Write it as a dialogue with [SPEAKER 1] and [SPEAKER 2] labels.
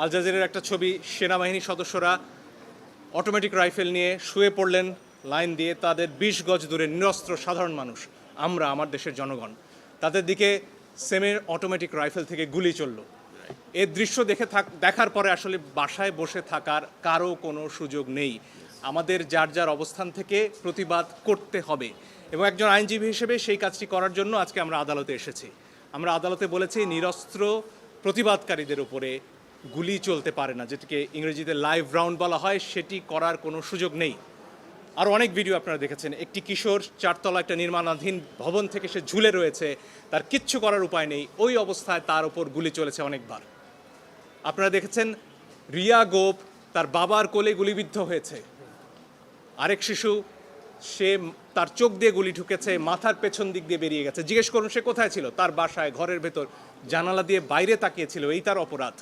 [SPEAKER 1] আল জাজিরার একটা ছবি, সেনাবাহিনীর সদস্যরা অটোমেটিক রাইফেল নিয়ে শুয়ে পড়লেন লাইন দিয়ে, তাদের 20 গজ দূরে নিরস্ত্র সাধারণ মানুষ, আমরা, আমার দেশের জনগণ, তাদের দিকে সেমের অটোমেটিক রাইফেল থেকে গুলি চলল। এই দৃশ্য দেখার পরে আসলে বাসায় বসে থাকার কারো কোনো সুযোগ নেই। আমাদের যার যার অবস্থান থেকে প্রতিবাদ করতে হবে, এবং একজন আইনজীবী হিসেবে সেই কাজটি করার জন্য আজকে আমরা আদালতে এসেছি। আমরা আদালতে বলেছি নিরস্ত্র প্রতিবাদকারীদের উপরে গুলি চলতে পারে না, যেটিকে ইংরেজিতে লাইভ রাউন্ড বলা হয়, সেটি করার কোনো সুযোগ নেই। আরও অনেক ভিডিও আপনারা দেখেছেন, একটি কিশোর 4তলা একটা নির্মাণাধীন ভবন থেকে সে ঝুলে রয়েছে, তার কিচ্ছু করার উপায় নেই, ওই অবস্থায় তার ওপর গুলি চলেছে অনেকবার। আপনারা দেখেছেন রিয়া গোপ তার বাবার কোলে গুলিবিদ্ধ হয়েছে, আরেক শিশু সে তার চোখ দিয়ে গুলি ঢুকেছে, মাথার পেছন দিক দিয়ে বেরিয়ে গেছে। জিজ্ঞেস করুন সে কোথায় ছিল? তার বাসায়, ঘরের ভেতর, জানালা দিয়ে বাইরে তাকিয়েছিল, এই তার অপরাধ।